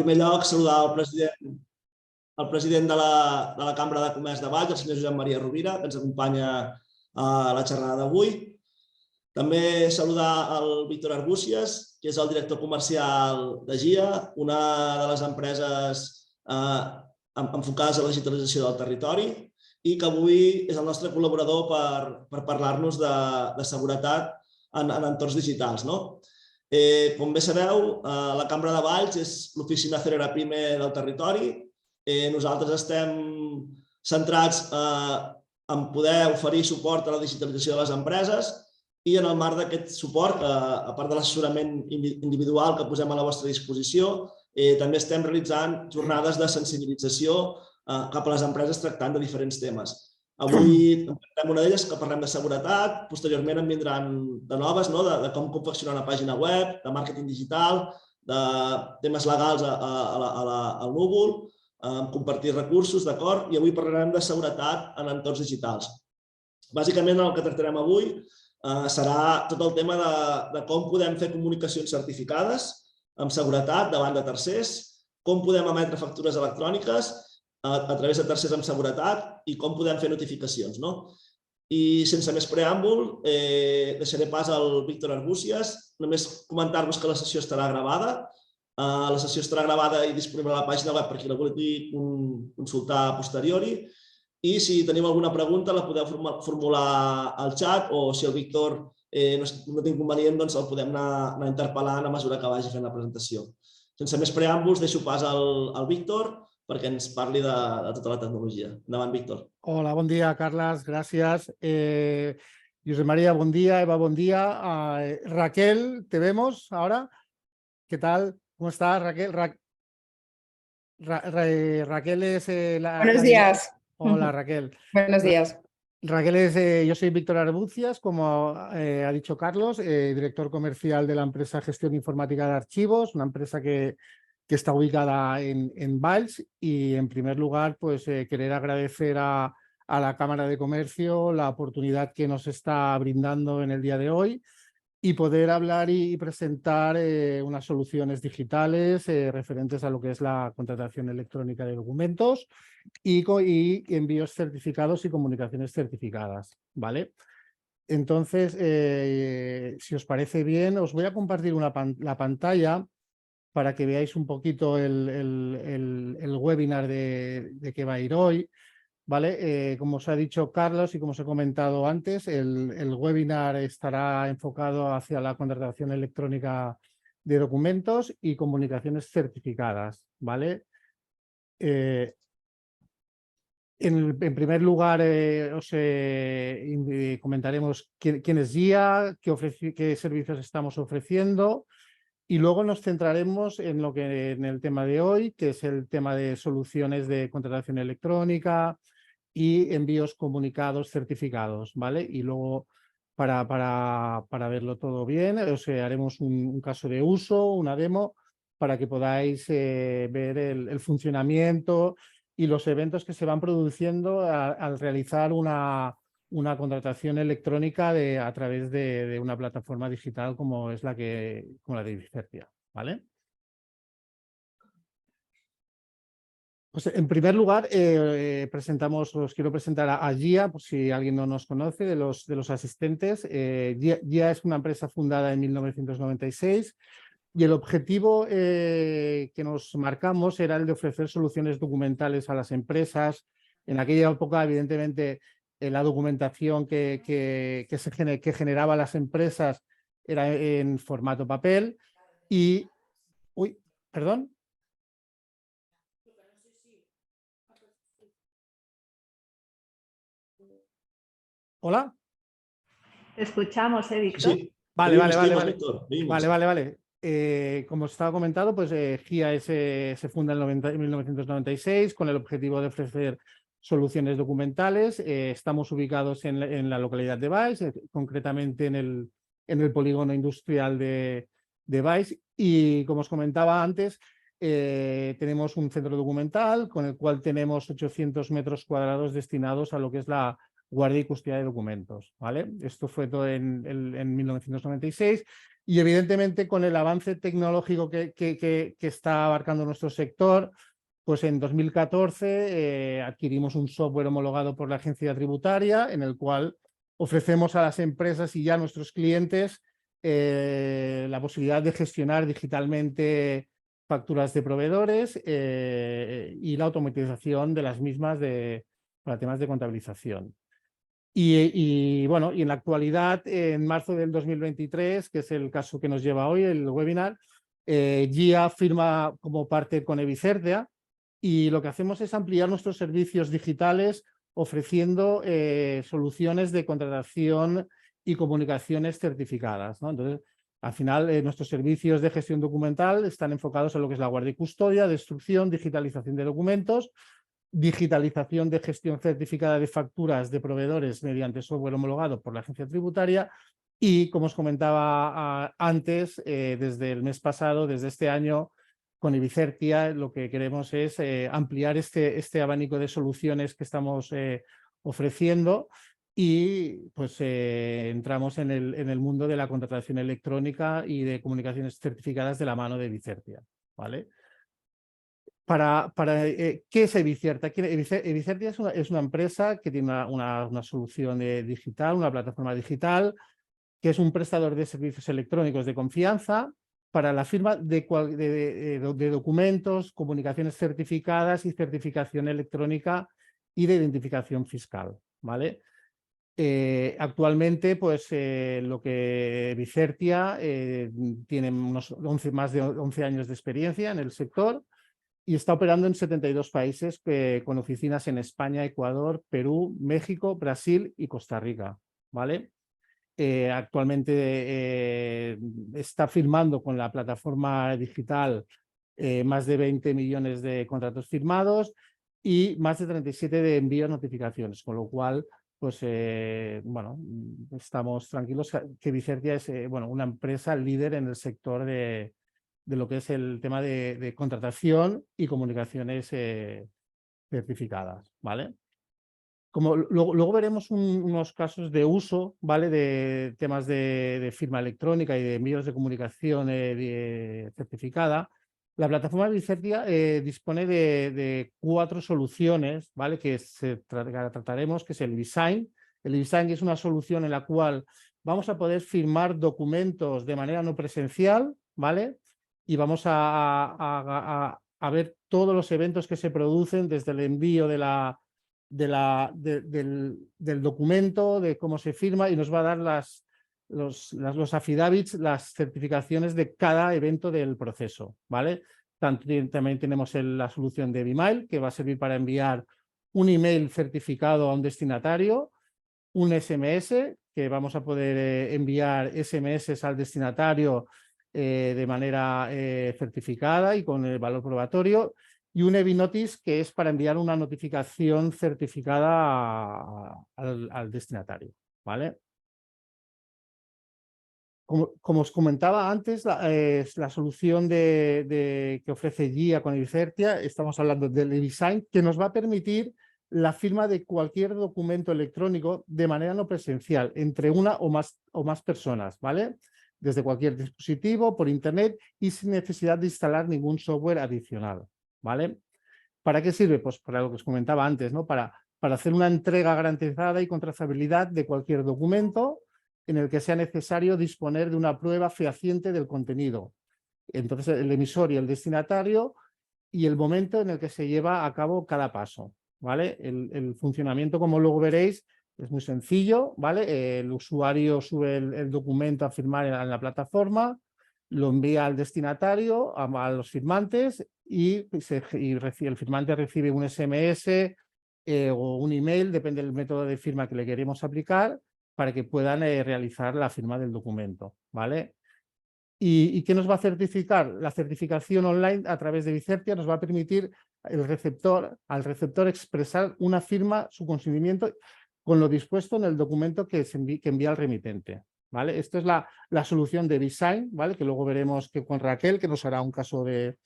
primer lloc, saludar el president de la Cambra de Comerç de Valls, el senyor Josep Maria Rovira, que ens acompanya a la xerrada d'avui. També saludar el Víctor Arbúcies, que és el director comercial de GIA, una de les empreses enfocades a la digitalització del territori i que avui és el nostre col·laborador per parlar-nos de seguretat en entorns digitals. Com bé sabeu, la Cambra de Valls és l'oficina Celera Pyme del territori. Nosaltres estem centrats en poder oferir suport a la digitalització de les empreses i en el marc d'aquest suport, a part de l'assessorament individual que posem a la vostra disposició, també estem realitzant jornades de sensibilització cap a les empreses tractant de diferents temes. Avui en tractem una d'elles que parlem de seguretat, posteriorment en vindran de noves, de com confeccionar una pàgina web, de màrqueting digital, de temes legals al núvol, compartir recursos, d'acord? I avui parlarem de seguretat en entorns digitals. Bàsicament el que tractarem avui serà tot el tema de com podem fer comunicacions certificades amb seguretat davant de tercers, com podem emetre factures electròniques a través de tercers amb seguretat i com podem fer notificacions. I sense més preàmbul, deixaré pas al Víctor Arbúcies. Només comentar-vos que la sessió estarà gravada. La sessió estarà gravada i disponible a la pàgina web per qui la vulgui consultar a posteriori. I si teniu alguna pregunta la podeu formular al xat o si el Víctor no té inconvenient doncs el podem anar interpel·lant a mesura que vagi fent la presentació. Sense més preàmbuls, deixo pas al Víctor perquè ens parli de tota la tecnologia. Endavant, Víctor. Hola, bon dia, Carles, gràcies. Josep María, bon dia. Eva, bon dia. Raquel, ¿te vemos ahora? ¿Qué tal? ¿Cómo estás, Raquel? Raquel es Buenos días. Hola, Raquel. Buenos días. Raquel es, yo soy Víctor Arbúcies, como ha dicho Carlos, director comercial de la empresa Gestión Informática de Archivos, una empresa que está ubicada en Valls. Y en primer lugar, pues querer agradecer a la Cámara de Comercio la oportunidad que nos está brindando en el día de hoy y poder hablar y presentar unas soluciones digitales referentes a lo que es la contratación electrónica de documentos y envíos certificados y comunicaciones certificadas, ¿vale? Entonces, si os parece bien, os voy a compartir la pantalla para que veáis un poquito el webinar de qué va a ir hoy, ¿vale? Como os ha dicho Carlos y como os he comentado antes, el webinar estará enfocado hacia la contratación electrónica de documentos y comunicaciones certificadas, ¿vale? En primer lugar, os comentaremos quién es GIA, qué servicios estamos ofreciendo. Y luego nos centraremos en el tema de hoy, que es el tema de soluciones de contratación electrónica y envíos comunicados certificados, ¿vale? Y luego, para verlo todo bien, haremos un caso de uso, una demo, para que podáis ver el funcionamiento y los eventos que se van produciendo al realizar una contratación electrónica a través de una plataforma digital como es la de Vicertia, ¿vale? Pues en primer lugar, os quiero presentar a GIA, por si alguien no nos conoce, de los asistentes. GIA es una empresa fundada en 1996 y el objetivo que nos marcamos era el de ofrecer soluciones documentales a las empresas. En aquella época, evidentemente, la documentación que generaba las empresas era en formato papel y... Uy, perdón. ¿Hola? Te escuchamos, Víctor. Sí. Vale. Víctor, Vale. Como os estaba comentando, pues GIA se funda en 1996 con el objetivo de ofrecer soluciones documentales. Estamos ubicados en la localidad de Valls, concretamente en el polígono industrial de Valls. Y como os comentaba antes, tenemos un centro documental con el cual tenemos 800 metros cuadrados destinados a lo que es la guardia y custodia de documentos, ¿vale? Esto fue todo en 1996 Y evidentemente con el avance tecnológico que está abarcando nuestro sector, pues en 2014 adquirimos un software homologado por la agencia tributaria en el cual ofrecemos a las empresas y ya a nuestros clientes la posibilidad de gestionar digitalmente facturas de proveedores y la automatización de las mismas para temas de contabilización. Y bueno, y en la actualidad, en marzo del 2023, que es el caso que nos lleva hoy, el webinar, GIA firma como parte con Evicertia y lo que hacemos es ampliar nuestros servicios digitales ofreciendo soluciones de contratación y comunicaciones certificadas, ¿no? Entonces, al final, nuestros servicios de gestión documental están enfocados en lo que es la guardia y custodia, destrucción, digitalización de documentos, digitalización de gestión certificada de facturas de proveedores mediante software homologado por la agencia tributaria y, como os comentaba antes, desde el mes pasado, desde este año, con Evicertia, lo que queremos es ampliar este abanico de soluciones que estamos ofreciendo y pues entramos en el mundo de la contratación electrónica y de comunicaciones certificadas de la mano de Evicertia, ¿vale? ¿Qué es Evicertia? Evicertia es una empresa que tiene una solución digital, una plataforma digital, que es un prestador de servicios electrónicos de confianza para la firma de documentos, comunicaciones certificadas y certificación electrónica y de identificación fiscal, ¿vale? Actualmente, pues lo que Evicertia tiene más de 11 años de experiencia en el sector y está operando en 72 países con oficinas en España, Ecuador, Perú, México, Brasil y Costa Rica, ¿vale? Actualmente está firmando con la plataforma digital más de 20 millones de contratos firmados y más de 37 de envíos de notificaciones, con lo cual, pues bueno, estamos tranquilos que Evicertia es bueno, una empresa líder en el sector de lo que es el tema de contratación y comunicaciones certificadas, ¿vale? Como luego veremos unos casos de uso, ¿vale? De temas de firma electrónica y de envíos de comunicación certificada. La plataforma de Evicertia dispone de 4 soluciones, ¿vale? Que trataremos, que es el eDesign. El eDesign es una solución en la cual vamos a poder firmar documentos de manera no presencial, ¿vale? Y vamos a ver todos los eventos que se producen desde el envío del documento, de cómo se firma y nos va a dar los affidavits, las certificaciones de cada evento del proceso, ¿vale? También tenemos la solución de Email, que va a servir para enviar un email certificado a un destinatario, un SMS, que vamos a poder enviar SMS al destinatario de manera certificada y con el valor probatorio, y un eVinotice, que es para enviar una notificación certificada al destinatario, ¿vale? Como os comentaba antes, la solución que ofrece GIA con Evicertia, estamos hablando del eDesign, que nos va a permitir la firma de cualquier documento electrónico de manera no presencial, entre una o más personas, ¿vale? Desde cualquier dispositivo, por internet y sin necesidad de instalar ningún software adicional, ¿vale? ¿Para qué sirve? Pues para lo que os comentaba antes, ¿no? Para hacer una entrega garantizada y con trazabilidad de cualquier documento en el que sea necesario disponer de una prueba fehaciente del contenido. Entonces, el emisor y el destinatario y el momento en el que se lleva a cabo cada paso, ¿vale? El funcionamiento, como luego veréis, es muy sencillo, ¿vale? El usuario sube el documento a firmar en la plataforma, lo envía al destinatario, a los firmantes y el firmante recibe un SMS o un email, depende del método de firma que le queremos aplicar, para que puedan realizar la firma del documento, ¿vale? ¿Y qué nos va a certificar? La certificación online a través de Evicertia nos va a permitir al receptor expresar una firma, su consentimiento, con lo dispuesto en el documento que envía al remitente, ¿vale? Esto es la solución de eDesign, ¿vale? Que luego veremos con Raquel, que nos hará un caso de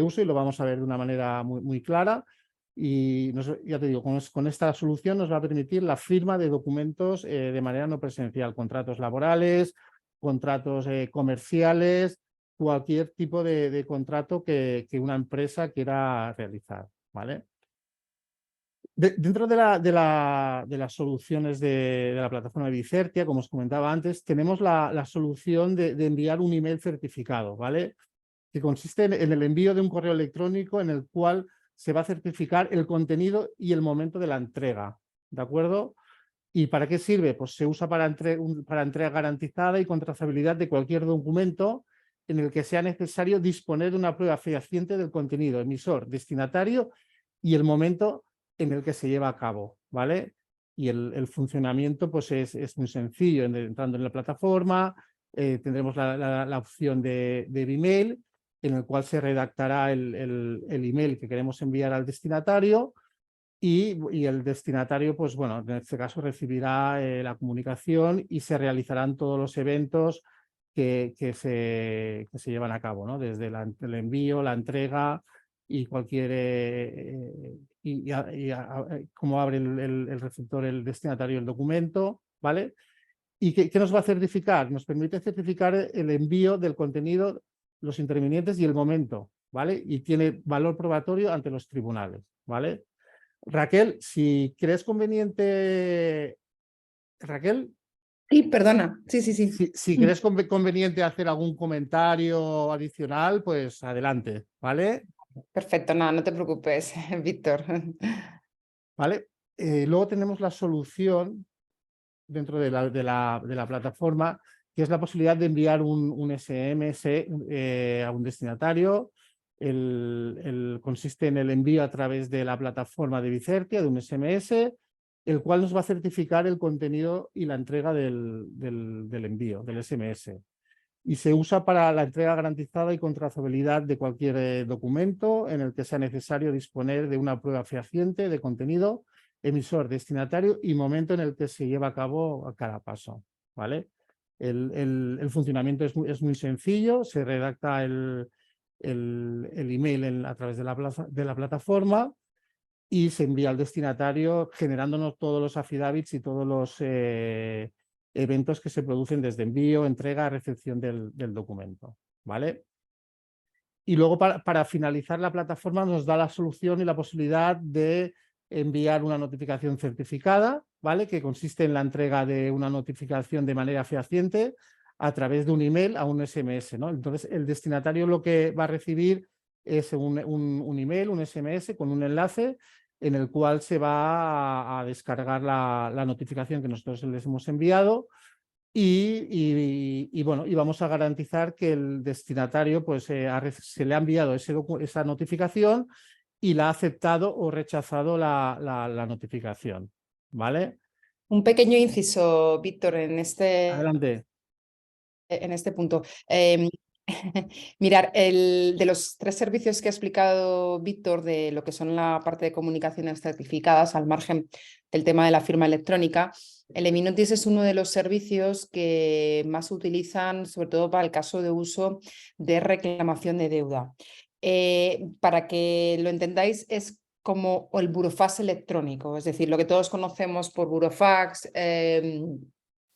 uso y lo vamos a ver de una manera muy clara. Y ya te digo, con esta solución nos va a permitir la firma de documentos de manera no presencial, contratos laborales, contratos comerciales, cualquier tipo de contrato que una empresa quiera realizar, ¿vale? Dentro de las soluciones de la plataforma de Bicertia, como os comentaba antes, tenemos la solución de enviar un email certificado, ¿vale? Que consiste en el envío de un correo electrónico en el cual se va a certificar el contenido y el momento de la entrega, ¿de acuerdo? ¿Y para qué sirve? Pues se usa para entrega garantizada y con trazabilidad de cualquier documento en el que sea necesario disponer de una prueba fehaciente del contenido, emisor, destinatario y el momento en el que se lleva a cabo, ¿vale? Y el funcionamiento pues es muy sencillo. Entrando en la plataforma tendremos la opción de email, en el cual se redactará el email que queremos enviar al destinatario y el destinatario, pues bueno, en este caso recibirá la comunicación y se realizarán todos los eventos que se llevan a cabo, ¿no? Desde el envío, la entrega y cualquier... cómo abre el receptor, el destinatario, el documento, ¿vale? ¿Y qué nos va a certificar? Nos permite certificar el envío del contenido, los intervinientes y el momento, ¿vale? Y tiene valor probatorio ante los tribunales, ¿vale? Raquel, si crees conveniente... Raquel, Sí, perdona. Sí. si crees conveniente hacer algún comentario adicional, pues adelante, ¿vale? Perfecto, no te preocupes, Víctor. ¿Vale? Luego tenemos la solución dentro de la plataforma, que es la posibilidad de enviar un SMS a un destinatario. Consiste en el envío a través de la plataforma de Bicertia, de un SMS, el cual nos va a certificar el contenido y la entrega del envío, del SMS. Y se usa para la entrega garantizada y con trazabilidad de cualquier documento en el que sea necesario disponer de una prueba fehaciente de contenido, emisor, destinatario y momento en el que se lleva a cabo a cada paso, ¿vale? El funcionamiento es muy sencillo, se redacta el email a través de la plataforma y se envía al destinatario generándonos todos los affidavits y todos los eventos que se producen desde envío, entrega, recepción del documento, ¿vale? Y luego para finalizar la plataforma nos da la solución y la posibilidad de enviar una notificación certificada, ¿vale? Que consiste en la entrega de una notificación de manera fehaciente a través de un email a un SMS, ¿no? Entonces el destinatario lo que va a recibir es un email, un SMS con un enlace en el cual se va a descargar la notificación que nosotros les hemos enviado y vamos a garantizar que el destinatario pues, se le ha enviado esa notificación y la ha aceptado o rechazado la notificación, ¿vale? Un pequeño inciso, Víctor, Adelante. en este punto. Mirar, de los 3 servicios que ha explicado Víctor de lo que son la parte de comunicaciones certificadas, al margen del tema de la firma electrónica, el Eminotis es uno de los servicios que más se utilizan, sobre todo para el caso de uso de reclamación de deuda. Para que lo entendáis, es como el burofax electrónico, es decir, lo que todos conocemos por burofax, el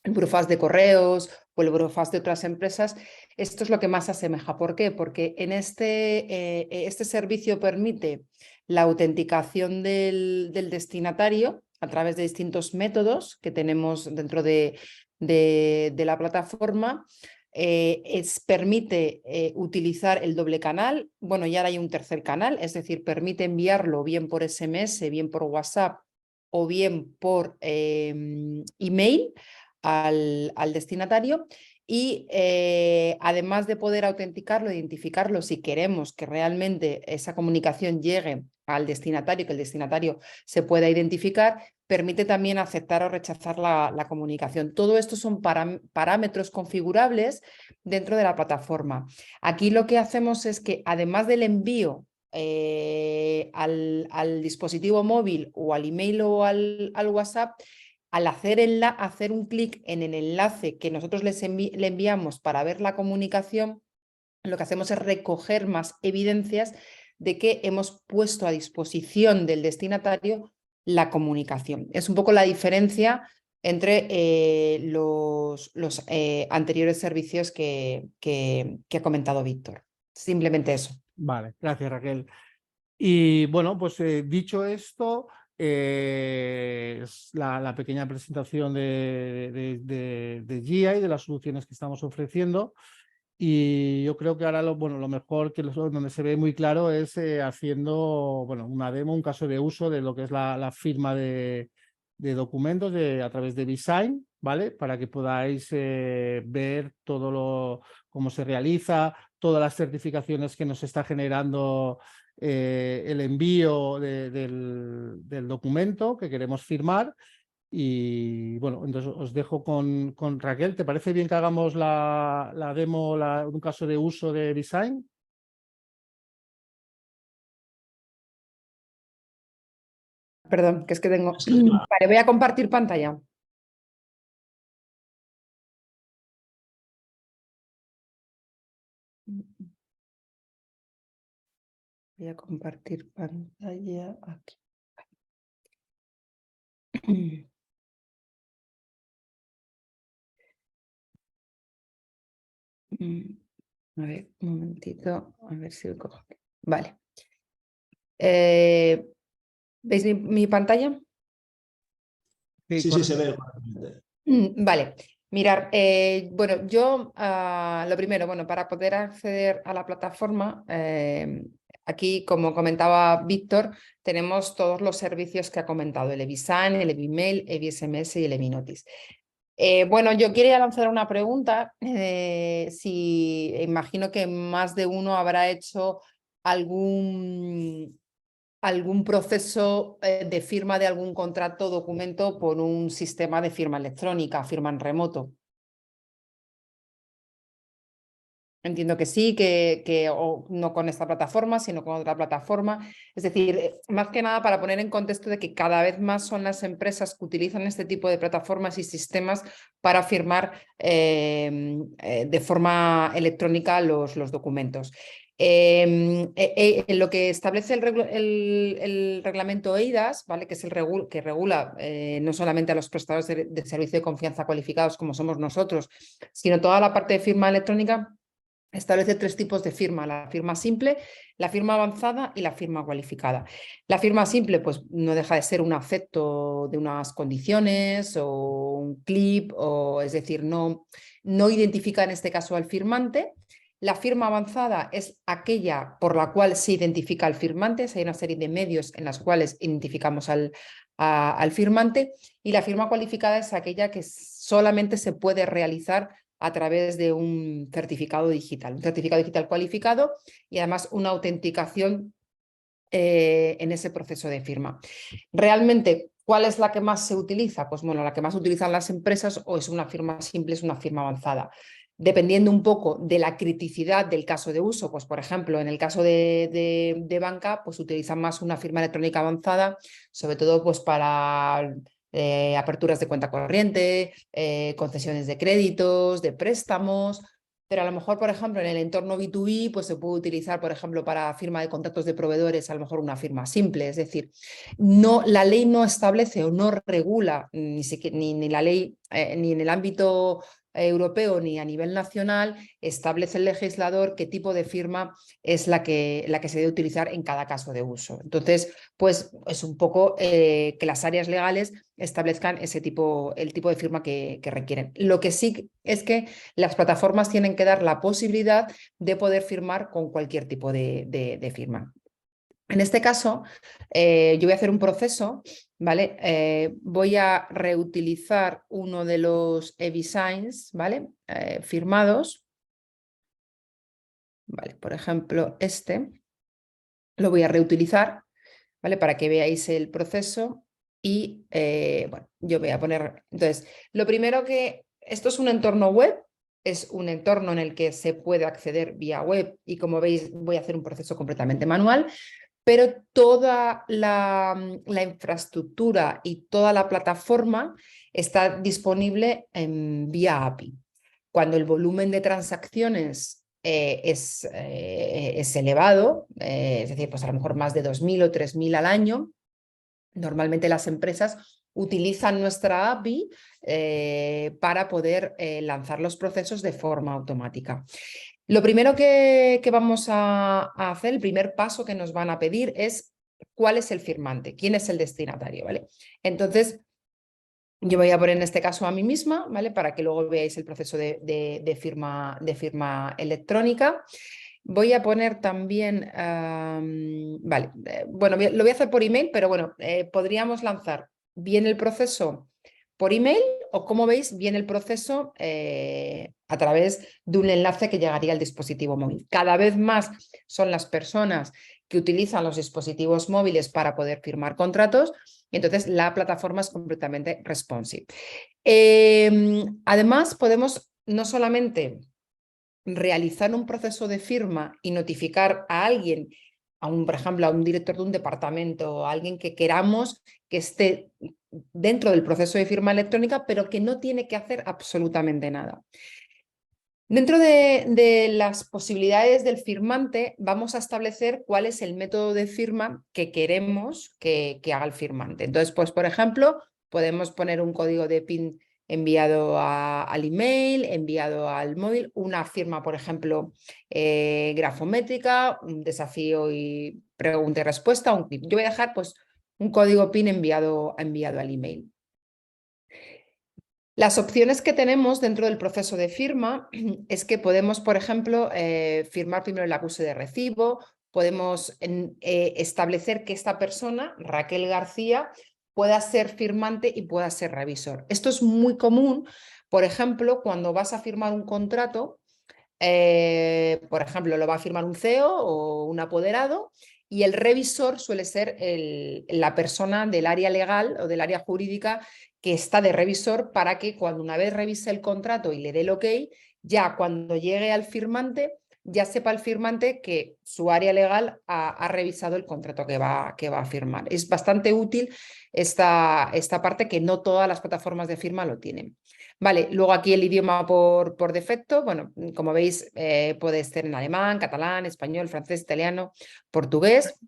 burofax de correos o el burofax de otras empresas. Esto es lo que más se asemeja. ¿Por qué? Porque en este servicio permite la autenticación del destinatario a través de distintos métodos que tenemos dentro de la plataforma. Permite utilizar el doble canal. Bueno, y ahora hay un tercer canal, es decir, permite enviarlo bien por SMS, bien por WhatsApp o bien por email al destinatario. Y además de poder autenticarlo, identificarlo, si queremos que realmente esa comunicación llegue al destinatario, que el destinatario se pueda identificar, permite también aceptar o rechazar la comunicación. Todo esto son parámetros configurables dentro de la plataforma. Aquí lo que hacemos es que además del envío al dispositivo móvil o al email o al WhatsApp, al hacer un clic en el enlace que nosotros le enviamos para ver la comunicación, lo que hacemos es recoger más evidencias de que hemos puesto a disposición del destinatario la comunicación. Es un poco la diferencia entre los anteriores servicios que ha comentado Víctor. Simplemente eso. Vale, gracias Raquel. Y bueno, pues dicho esto, es la pequeña presentación de GIA y de las soluciones que estamos ofreciendo. Y yo creo que ahora lo mejor, donde se ve muy claro, es haciendo una demo, un caso de uso de lo que es la firma de documentos a través de Design, ¿vale? Para que podáis ver cómo se realiza, todas las certificaciones que nos está generando el envío del documento que queremos firmar. Y bueno, entonces os dejo con Raquel. ¿Te parece bien que hagamos la demo, un caso de uso de Design? Perdón, que es que tengo... Sí, claro. Vale, voy a compartir pantalla. Voy a compartir pantalla aquí. A ver, un momentito, a ver si lo cojo. Vale. ¿Veis mi pantalla? Sí, se ve correctamente. Vale, mirar, bueno, yo lo primero, para poder acceder a la plataforma, aquí, como comentaba Víctor, tenemos todos los servicios que ha comentado, el eVisign, el eVimail, eVSMS y el eVinotice. Bueno, yo quería lanzar una pregunta, si imagino que más de uno habrá hecho algún proceso de firma de algún contrato o documento por un sistema de firma electrónica, firma en remoto. Entiendo que sí, o no con esta plataforma, sino con otra plataforma. Es decir, más que nada para poner en contexto de que cada vez más son las empresas que utilizan este tipo de plataformas y sistemas para firmar de forma electrónica los documentos. Lo que establece el reglamento EIDAS, ¿vale? Que es que regula no solamente a los prestadores de servicio de confianza cualificados como somos nosotros, sino toda la parte de firma electrónica, establece 3 tipos de firma: la firma simple, la firma avanzada y la firma cualificada. La firma simple pues no deja de ser un acepto de unas condiciones o un clip, es decir, no identifica en este caso al firmante. La firma avanzada es aquella por la cual se identifica al firmante, hay una serie de medios en los cuales identificamos al firmante, y la firma cualificada es aquella que solamente se puede realizar a través de un certificado digital cualificado y además una autenticación en ese proceso de firma. Realmente, ¿cuál es la que más se utiliza? Pues bueno, la que más utilizan las empresas o es una firma simple, es una firma avanzada. Dependiendo un poco de la criticidad del caso de uso, pues por ejemplo, en el caso de banca, pues utilizan más una firma electrónica avanzada, sobre todo pues para aperturas de cuenta corriente, concesiones de créditos, de préstamos, pero a lo mejor, por ejemplo, en el entorno B2B, pues se puede utilizar, por ejemplo, para firma de contratos de proveedores, a lo mejor una firma simple. Es decir, la ley no establece o no regula, ni la ley, ni en el ámbito europeo ni a nivel nacional, establece el legislador qué tipo de firma es la que se debe utilizar en cada caso de uso. Entonces, pues es un poco que las áreas legales establezcan el tipo de firma que requieren. Lo que sí es que las plataformas tienen que dar la posibilidad de poder firmar con cualquier tipo de firma. En este caso, yo voy a hacer un proceso, ¿vale? Voy a reutilizar uno de los eVisigns, ¿vale? Firmados. Vale, por ejemplo, este lo voy a reutilizar, ¿vale? Para que veáis el proceso y, bueno, yo voy a poner... Entonces, lo primero esto es un entorno web, es un entorno en el que se puede acceder vía web y, como veis, voy a hacer un proceso completamente manual, pero toda la infraestructura y toda la plataforma está disponible vía API. Cuando el volumen de transacciones es elevado, es decir, pues a lo mejor más de 2.000 o 3.000 al año, normalmente las empresas utilizan nuestra API para poder lanzar los procesos de forma automática. Lo primero que vamos a hacer, el primer paso que nos van a pedir es cuál es el firmante, quién es el destinatario, ¿vale? Entonces, yo voy a poner en este caso a mí misma, ¿vale? Para que luego veáis el proceso de firma electrónica. Voy a poner también, vale, bueno, lo voy a hacer por email, pero bueno, podríamos lanzar bien el proceso por email o, como veis, bien el proceso a través de un enlace que llegaría al dispositivo móvil. Cada vez más son las personas que utilizan los dispositivos móviles para poder firmar contratos, y entonces la plataforma es completamente responsive. Además, podemos no solamente realizar un proceso de firma y notificar a alguien, por ejemplo, a un director de un departamento, a alguien que queramos que esté dentro del proceso de firma electrónica, pero que no tiene que hacer absolutamente nada. Dentro de las posibilidades del firmante, vamos a establecer cuál es el método de firma que queremos que haga el firmante. Entonces, pues, por ejemplo, podemos poner un código de PIN enviado al email, enviado al móvil, una firma, por ejemplo, grafométrica, un desafío y pregunta y respuesta, un clip. Yo voy a dejar, pues, un código PIN enviado al email. Las opciones que tenemos dentro del proceso de firma es que podemos, por ejemplo, firmar primero el acuse de recibo, podemos establecer que esta persona, Raquel García, pueda ser firmante y pueda ser revisor. Esto es muy común, por ejemplo, cuando vas a firmar un contrato, por ejemplo, lo va a firmar un CEO o un apoderado, y el revisor suele ser la persona del área legal o del área jurídica que está de revisor, para que cuando una vez revise el contrato y le dé el OK, ya cuando llegue al firmante, ya sepa el firmante que su área legal ha revisado el contrato que va a firmar. Es bastante útil esta parte, que no todas las plataformas de firma lo tienen. Vale, luego aquí el idioma por defecto, bueno, como veis, puede ser en alemán, catalán, español, francés, italiano, portugués.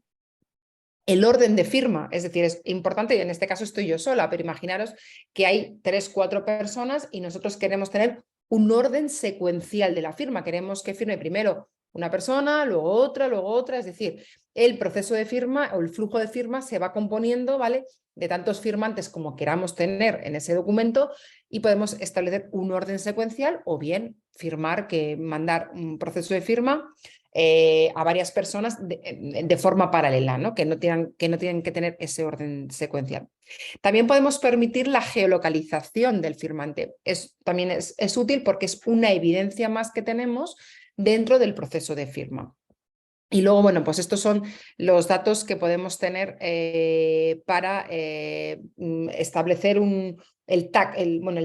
El orden de firma, es decir, es importante, y en este caso estoy yo sola, pero imaginaros que hay 3 o 4 personas y nosotros queremos tener un orden secuencial de la firma. Queremos que firme primero una persona, luego otra, es decir, el proceso de firma o el flujo de firma se va componiendo, ¿vale?, de tantos firmantes como queramos tener en ese documento, y podemos establecer un orden secuencial o bien mandar un proceso de firma a varias personas de forma paralela, ¿no? Que no tienen que tener ese orden secuencial. También podemos permitir la geolocalización del firmante. También es útil porque es una evidencia más que tenemos dentro del proceso de firma. Y luego, bueno, pues estos son los datos que podemos tener para establecer el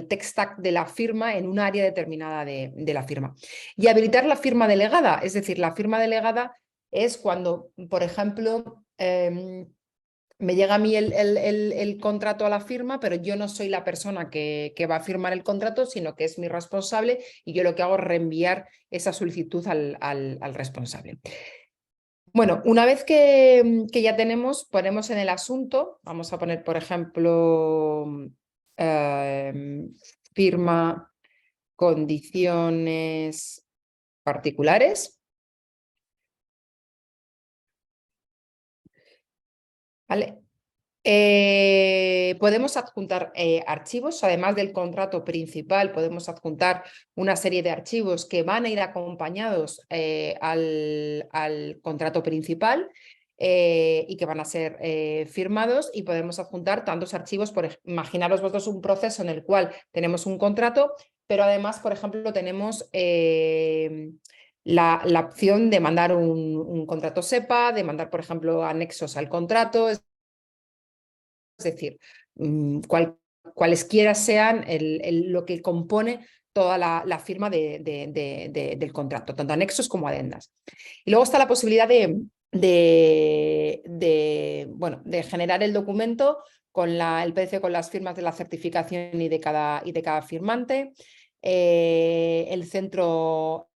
text tag de la firma en un área determinada de la firma. Y habilitar la firma delegada, es decir, la firma delegada es cuando, por ejemplo, me llega a mí el contrato a la firma, pero yo no soy la persona que va a firmar el contrato, sino que es mi responsable, y yo lo que hago es reenviar esa solicitud al responsable. Bueno, una vez que ya ponemos en el asunto, vamos a poner, por ejemplo, firma, condiciones particulares. ¿Vale? Podemos adjuntar archivos, además del contrato principal, podemos adjuntar una serie de archivos que van a ir acompañados al contrato principal y que van a ser firmados, y podemos adjuntar tantos archivos. Imaginaros vosotros un proceso en el cual tenemos un contrato, pero además, por ejemplo, tenemos la opción de mandar un contrato SEPA, de mandar, por ejemplo, anexos al contrato. Es decir, cualesquiera sean lo que compone toda la firma del contrato, tanto anexos como adendas. Y luego está la posibilidad de generar el documento con el PDF con las firmas de la certificación y de cada firmante. El centro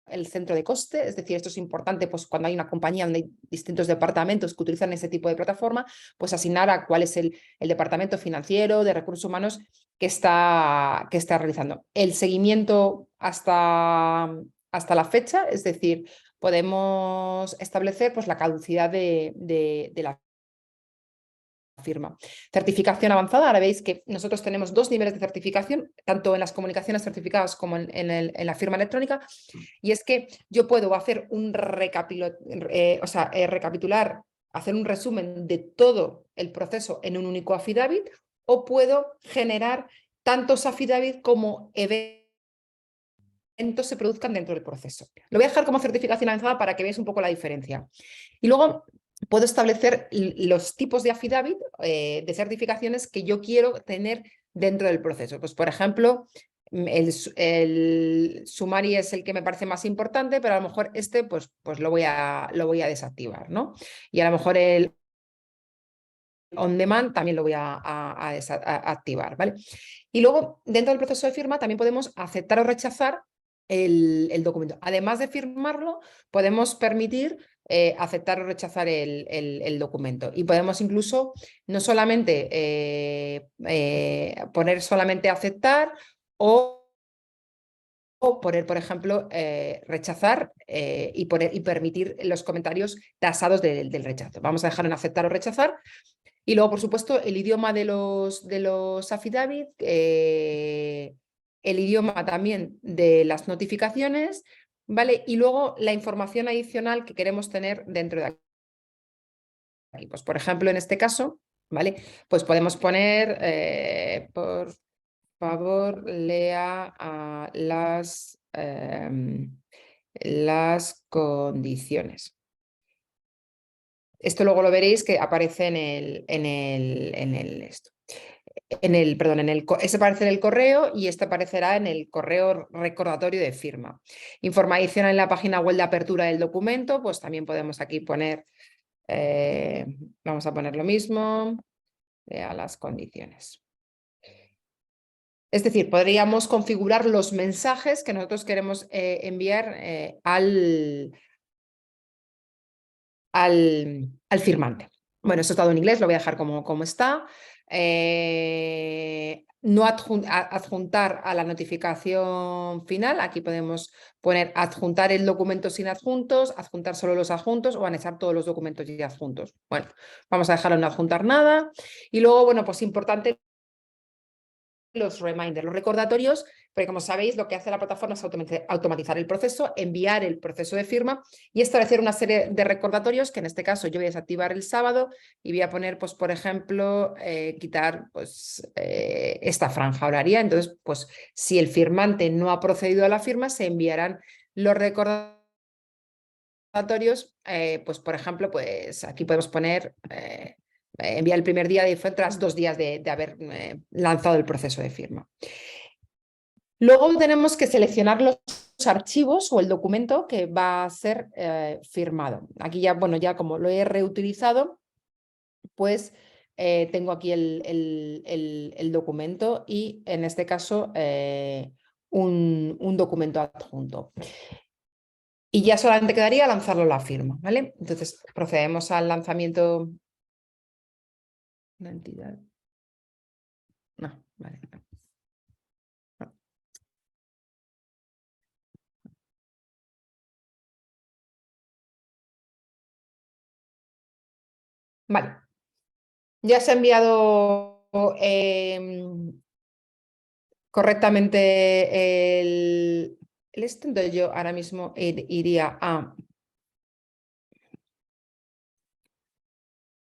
el centro de coste, es decir, esto es importante pues, cuando hay una compañía donde hay distintos departamentos que utilizan ese tipo de plataforma, pues asignar a cuál es el departamento financiero, de recursos humanos que está realizando. El seguimiento hasta la fecha, es decir, podemos establecer pues, la caducidad de la firma. Certificación avanzada, ahora veis que nosotros tenemos 2 niveles de certificación, tanto en las comunicaciones certificadas como en la firma electrónica, y es que yo puedo hacer un recapitular, hacer un resumen de todo el proceso en un único affidavit, o puedo generar tantos affidavit como eventos se produzcan dentro del proceso. Lo voy a dejar como certificación avanzada para que veáis un poco la diferencia. Y luego puedo establecer los tipos de affidavit, de certificaciones que yo quiero tener dentro del proceso. Pues, por ejemplo, el summary es el que me parece más importante, pero a lo mejor este pues lo voy a desactivar, ¿no? Y a lo mejor el on demand también lo voy a activar, ¿vale? Y luego, dentro del proceso de firma, también podemos aceptar o rechazar el documento. Además de firmarlo, podemos permitir aceptar o rechazar el documento. Y podemos incluso no solamente poner solamente aceptar o poner, por ejemplo, rechazar y permitir los comentarios tasados del rechazo. Vamos a dejar en aceptar o rechazar. Y luego, por supuesto, el idioma de los affidavit, el idioma también de las notificaciones, ¿vale? Y luego la información adicional que queremos tener dentro de aquí. Pues, por ejemplo, en este caso, ¿vale? Pues podemos poner, por favor, lea las condiciones. Esto luego lo veréis que aparece ese aparece en el correo y este aparecerá en el correo recordatorio de firma. Información en la página web de apertura del documento, pues también podemos aquí poner, vamos a poner lo mismo, a las condiciones. Es decir, podríamos configurar los mensajes que nosotros queremos enviar al firmante. Bueno, esto está todo en inglés, lo voy a dejar como está. No adjuntar a la notificación final. Aquí podemos poner adjuntar el documento sin adjuntos, adjuntar solo los adjuntos o anexar todos los documentos y adjuntos. Bueno, vamos a dejarlo no adjuntar nada. Y luego, bueno, pues importante los reminders, los recordatorios, porque como sabéis lo que hace la plataforma es automatizar el proceso, enviar el proceso de firma y establecer una serie de recordatorios que en este caso yo voy a desactivar el sábado y voy a poner, pues por ejemplo, quitar pues, esta franja horaria. Entonces, pues si el firmante no ha procedido a la firma, se enviarán los recordatorios, pues por ejemplo, pues aquí podemos poner... envía el primer día y fue tras 2 días de haber lanzado el proceso de firma. Luego tenemos que seleccionar los archivos o el documento que va a ser firmado. Aquí ya, bueno, ya como lo he reutilizado, pues tengo aquí el documento y en este caso un documento adjunto. Y ya solamente quedaría lanzarlo a la firma, ¿vale? Entonces procedemos al lanzamiento. Una entidad. No, vale. No. Vale. Ya se ha enviado correctamente el entonces yo ahora mismo iría a...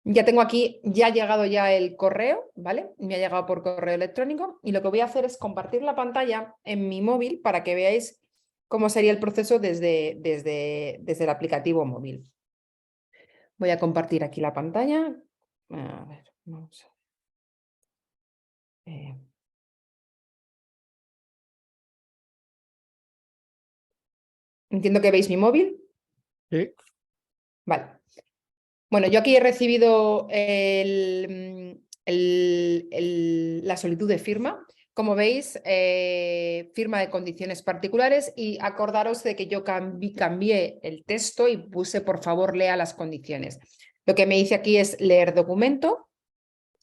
Ya tengo aquí, ya ha llegado ya el correo, ¿vale? Me ha llegado por correo electrónico y lo que voy a hacer es compartir la pantalla en mi móvil para que veáis cómo sería el proceso desde el aplicativo móvil. Voy a compartir aquí la pantalla. A ver, vamos a ver. Entiendo que veis mi móvil. Sí. Vale. Bueno, yo aquí he recibido la solicitud de firma. como veis, firma de condiciones particulares y acordaros de que yo cambié el texto y puse por favor lea las condiciones. Lo que me dice aquí es leer documento,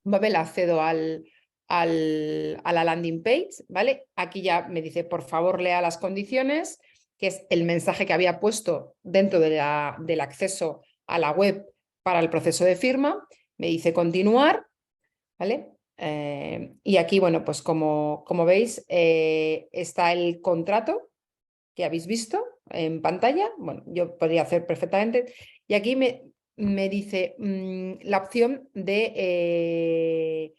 ¿vale? Accedo a la landing page, ¿vale? Aquí ya me dice por favor lea las condiciones, que es el mensaje que había puesto dentro del acceso a la web para el proceso de firma. Me dice continuar, ¿vale? Y aquí, bueno, pues como veis, está el contrato que habéis visto en pantalla. Bueno, yo podría hacer perfectamente. Y aquí me dice la opción de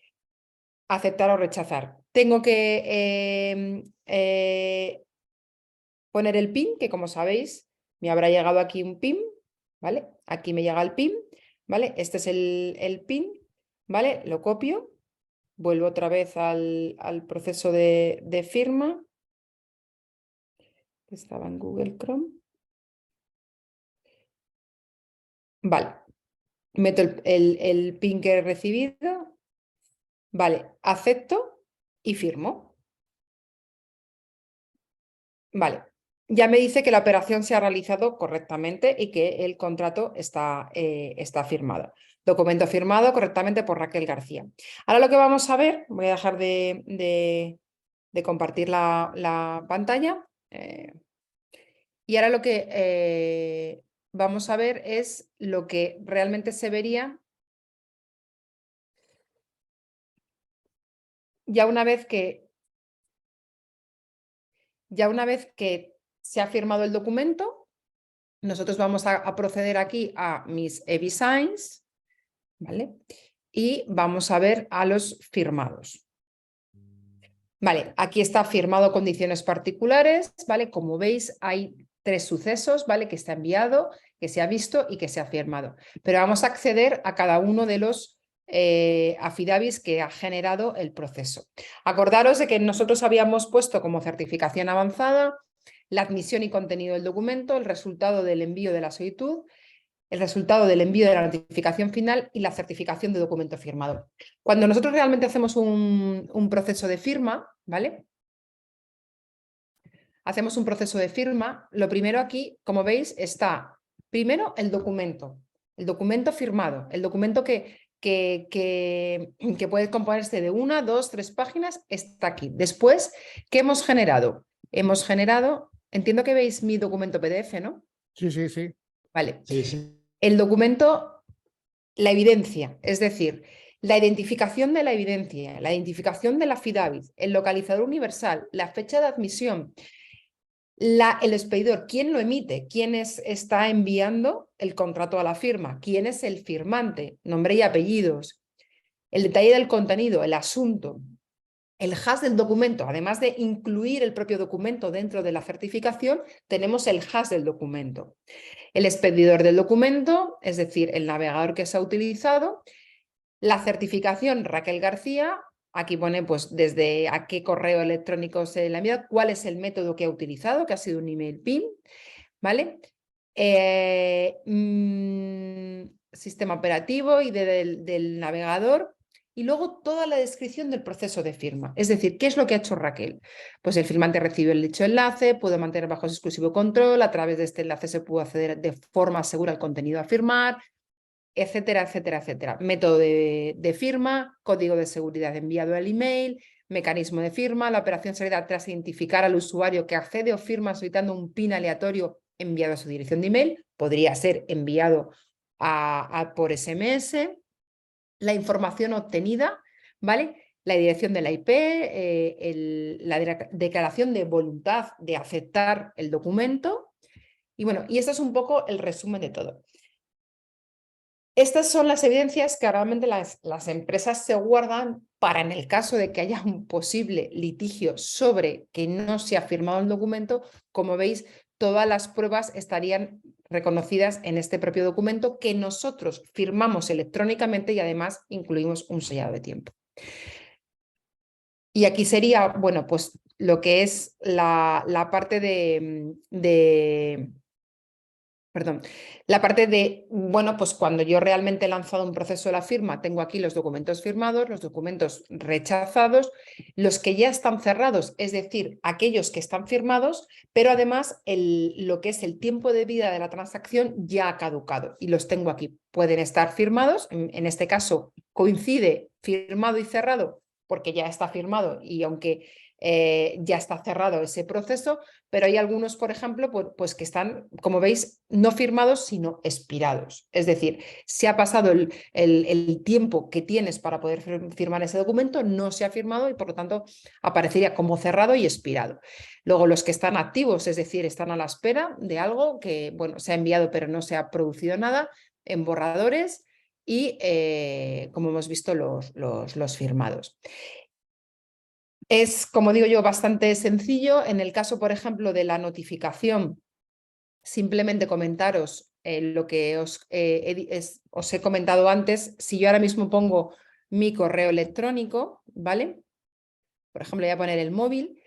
aceptar o rechazar. Tengo que poner el PIN, que como sabéis, me habrá llegado aquí un PIN, ¿vale? Aquí me llega el PIN, ¿vale? Este es el PIN, ¿vale? Lo copio. Vuelvo otra vez al proceso de firma, que estaba en Google Chrome. Vale, meto el PIN que he recibido. Vale, acepto y firmo. Vale, ya me dice que la operación se ha realizado correctamente y que el contrato está firmado. Documento firmado correctamente por Raquel García. Ahora lo que vamos a ver, voy a dejar de compartir la pantalla. Y ahora lo que vamos a ver es lo que realmente se vería ya una vez que se ha firmado el documento. Nosotros vamos a proceder aquí a mis e-signs, ¿vale? Y vamos a ver a los firmados. Vale, aquí está firmado condiciones particulares, ¿vale? Como veis, hay 3 sucesos, ¿vale? Que está enviado, que se ha visto y que se ha firmado. Pero vamos a acceder a cada uno de los affidavits que ha generado el proceso. Acordaros de que nosotros habíamos puesto como certificación avanzada la admisión y contenido del documento, el resultado del envío de la solicitud, el resultado del envío de la notificación final y la certificación de documento firmado. Cuando nosotros realmente hacemos un proceso de firma, ¿vale? Hacemos un proceso de firma. Lo primero aquí, como veis, está primero el documento firmado, el documento que puede componerse de 1, 2, 3 páginas, está aquí. Después, ¿qué hemos generado? Hemos generado, entiendo que veis mi documento PDF, ¿no? Sí, sí, sí. Vale. Sí, sí. El documento, la evidencia, es decir, la identificación de la evidencia, la identificación de la affidavit, el localizador universal, la fecha de admisión, el expedidor, quién lo emite, quién está enviando el contrato a la firma, quién es el firmante, nombre y apellidos, el detalle del contenido, el asunto, el hash del documento. Además de incluir el propio documento dentro de la certificación, tenemos el hash del documento. El expedidor del documento, es decir, el navegador que se ha utilizado, la certificación Raquel García, aquí pone pues desde a qué correo electrónico se le ha enviado, cuál es el método que ha utilizado, que ha sido un email PIN, ¿vale? Sistema operativo y del navegador. Y luego toda la descripción del proceso de firma. Es decir, ¿qué es lo que ha hecho Raquel? Pues el firmante recibió el dicho enlace, pudo mantener bajo exclusivo control, a través de este enlace se pudo acceder de forma segura al contenido a firmar, etcétera, etcétera, etcétera. Método de firma, código de seguridad enviado al email, mecanismo de firma, la operación se da tras identificar al usuario que accede o firma solicitando un PIN aleatorio enviado a su dirección de email, podría ser enviado por SMS, la información obtenida, ¿vale? La dirección de la IP, la declaración de voluntad de aceptar el documento. Y bueno, y esto es un poco el resumen de todo. Estas son las evidencias que realmente las empresas se guardan para en el caso de que haya un posible litigio sobre que no se ha firmado el documento. Como veis, todas las pruebas estarían reconocidas en este propio documento que nosotros firmamos electrónicamente y además incluimos un sellado de tiempo. Y aquí sería, bueno, pues lo que es la parte de Perdón, la parte de, bueno, pues cuando yo realmente he lanzado un proceso de la firma, tengo aquí los documentos firmados, los documentos rechazados, los que ya están cerrados, es decir, aquellos que están firmados, pero además lo que es el tiempo de vida de la transacción ya ha caducado y los tengo aquí. Pueden estar firmados, en este caso coincide firmado y cerrado porque ya está firmado y aunque ya está cerrado ese proceso, pero hay algunos, por ejemplo, pues que están, como veis, no firmados, sino expirados. Es decir, se ha pasado el tiempo que tienes para poder firmar ese documento, no se ha firmado y por lo tanto aparecería como cerrado y expirado. Luego los que están activos, es decir, están a la espera de algo que, bueno, se ha enviado pero no se ha producido nada, en borradores y, como hemos visto, los firmados. Es, como digo yo, bastante sencillo. En el caso, por ejemplo, de la notificación, simplemente comentaros lo que os he comentado antes. Si yo ahora mismo pongo mi correo electrónico, ¿vale? Por ejemplo, voy a poner el móvil.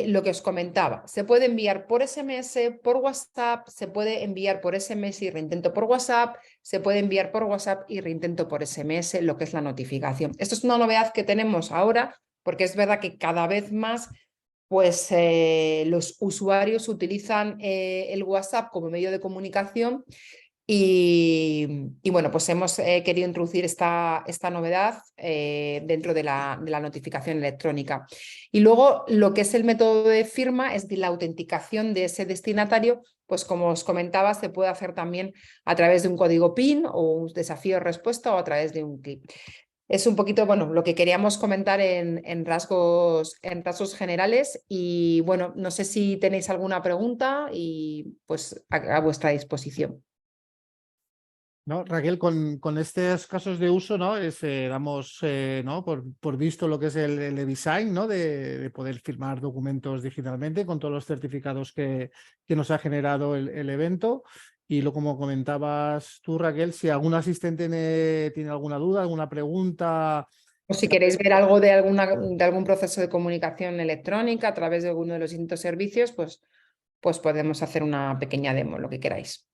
Lo que os comentaba, se puede enviar por SMS, por WhatsApp, se puede enviar por SMS y reintento por WhatsApp, se puede enviar por WhatsApp y reintento por SMS, lo que es la notificación. Esto es una novedad que tenemos ahora, porque es verdad que cada vez más pues, los usuarios utilizan el WhatsApp como medio de comunicación y bueno, pues hemos querido introducir esta novedad dentro de la notificación electrónica. Y luego lo que es el método de firma es de la autenticación de ese destinatario, pues como os comentaba, se puede hacer también a través de un código PIN o un desafío de respuesta o a través de un clic. Es un poquito, bueno, lo que queríamos comentar en rasgos generales y bueno, no sé si tenéis alguna pregunta y pues a vuestra disposición. ¿No? Raquel, con estos casos de uso, ¿no? Damos ¿no? por visto lo que es el e-design, ¿no? De poder firmar documentos digitalmente con todos los certificados que nos ha generado el evento. Y como comentabas tú, Raquel, si algún asistente tiene alguna duda, alguna pregunta. O si queréis ver algo de algún proceso de comunicación electrónica a través de alguno de los distintos servicios, pues podemos hacer una pequeña demo, lo que queráis.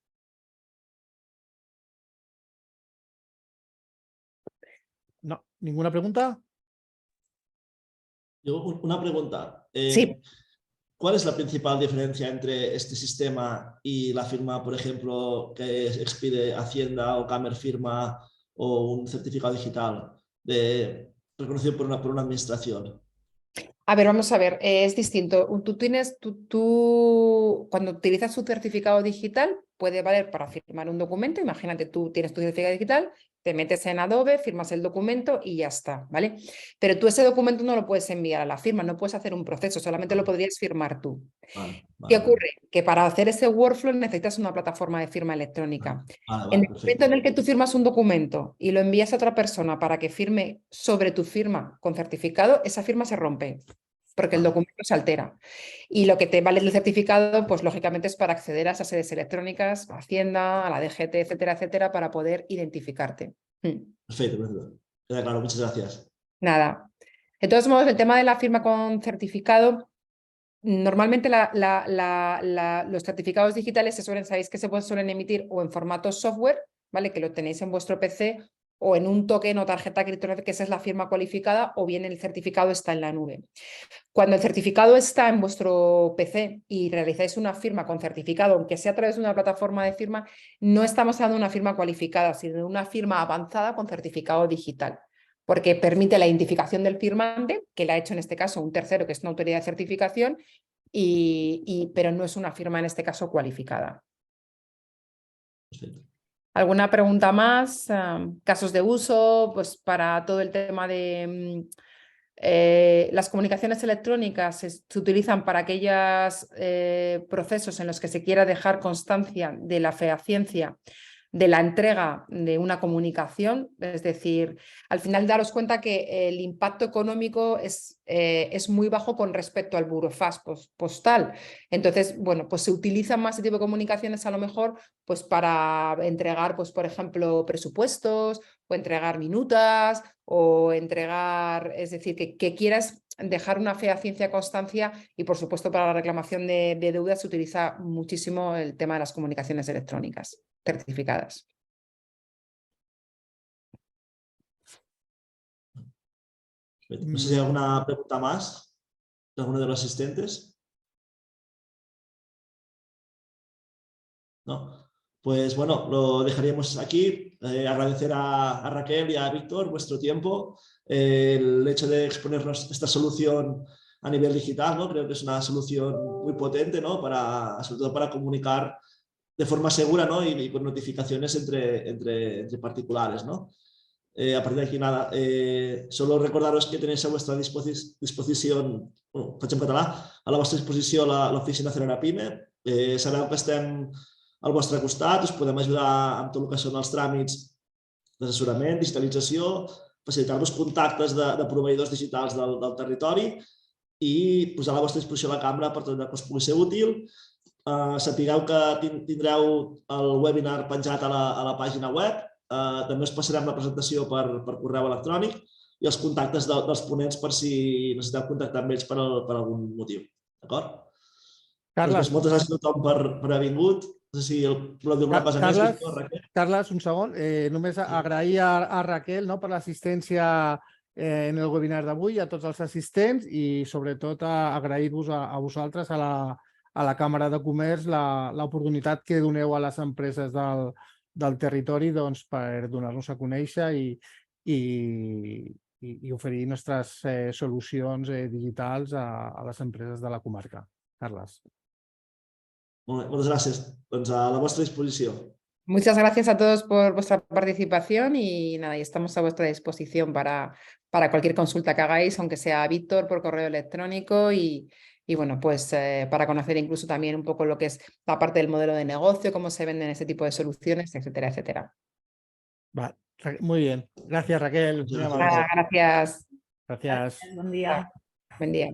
No, ¿ninguna pregunta? Yo, una pregunta. Sí. ¿Cuál es la principal diferencia entre este sistema y la firma, por ejemplo, que expide Hacienda o Camer Firma o un certificado digital reconocido por una administración? A ver, vamos a ver, es distinto. Tú cuando utilizas tu certificado digital puede valer para firmar un documento. Imagínate, tú tienes tu certificado digital, te metes en Adobe, firmas el documento y ya está, ¿vale? Pero tú ese documento no lo puedes enviar a la firma, no puedes hacer un proceso, solamente lo podrías firmar tú. Vale, ¿Qué vale, ocurre? Que para hacer ese workflow necesitas una plataforma de firma electrónica. vale, En el perfecto. momento en el que tú firmas un documento y lo envías a otra persona para que firme sobre tu firma con certificado, esa firma se rompe porque el documento se altera. Y lo que te vale el certificado, pues lógicamente es para acceder a esas sedes electrónicas, a Hacienda, a la DGT, etcétera, etcétera, para poder identificarte. Perfecto, perfecto. Queda claro, muchas gracias. Nada. De todos modos, el tema de la firma con certificado, normalmente los certificados digitales sabéis que se suelen emitir o en formato software, ¿vale? Que lo tenéis en vuestro PC, o en un token o tarjeta criptográfica, que esa es la firma cualificada, o bien el certificado está en la nube. Cuando el certificado está en vuestro PC y realizáis una firma con certificado, aunque sea a través de una plataforma de firma, no estamos hablando de una firma cualificada, sino de una firma avanzada con certificado digital, porque permite la identificación del firmante, que la ha hecho en este caso un tercero, que es una autoridad de certificación, pero no es una firma en este caso cualificada. Perfecto. ¿Alguna pregunta más? Casos de uso, pues para todo el tema de las comunicaciones electrónicas se utilizan para aquellos procesos en los que se quiera dejar constancia de la fehaciencia de la entrega de una comunicación. Es decir, al final daros cuenta que el impacto económico es muy bajo con respecto al burofax postal. Entonces, bueno, pues se utilizan más ese tipo de comunicaciones a lo mejor pues para entregar, pues por ejemplo, presupuestos o entregar minutas o entregar, es decir, que quieras dejar una fehaciente constancia y por supuesto para la reclamación de deudas se utiliza muchísimo el tema de las comunicaciones electrónicas certificadas. No sé si hay alguna pregunta más de alguno de los asistentes. ¿No? Pues bueno, lo dejaríamos aquí. Agradecer a Raquel y a Víctor vuestro tiempo, el hecho de exponernos esta solución a nivel digital, ¿no? Creo que es una solución muy potente, ¿no? Sobre todo para comunicar de forma segura, ¿no? y con notificaciones entre particulares, ¿no? A partir d'aquí, nada, solo recordaros que tenéis a vuestra disposició, faig en català, a la vostra disposició l'oficina Celera Pime. Sabeu que estem al vostre costat, us podem ajudar amb tot el que són els tràmits d'assessorament, digitalització, facilitar-vos contactes de proveïdors digitals del territori i posar a la vostra disposició la cambra per tot el que us pugui ser útil. Sapigueu que tindreu el webinar penjat a la pàgina web. També us passarem la presentació per correu electrònic i els contactes dels ponents per si necessiteu contactar amb ells per algun motiu. D'acord? Doncs moltes gràcies a tothom per haver vingut. No sé si voleu dir alguna cosa més, Víctor, Raquel. Carles, un segon. Només agrair a Raquel per l'assistència en el webinar d'avui, a tots els assistents i sobretot agrair-vos a vosaltres, a la Càmera de Comerç, l'oportunitat que doneu a les empreses del territori per donar-nos a conèixer i oferir nostres solucions digitals a les empreses de la comarca. Carles. Molt bé, moltes gràcies. Doncs a la vostra disposició. Muchas gracias a todos por vuestra participación y nada, y estamos a vuestra disposición para cualquier consulta que hagáis, aunque sea a Víctor por correo electrónico y bueno, pues para conocer incluso también un poco lo que es la parte del modelo de negocio, cómo se venden este tipo de soluciones, etcétera, etcétera. Vale, muy bien. Gracias, Raquel. Gracias. Gracias. Buen día. Buen día.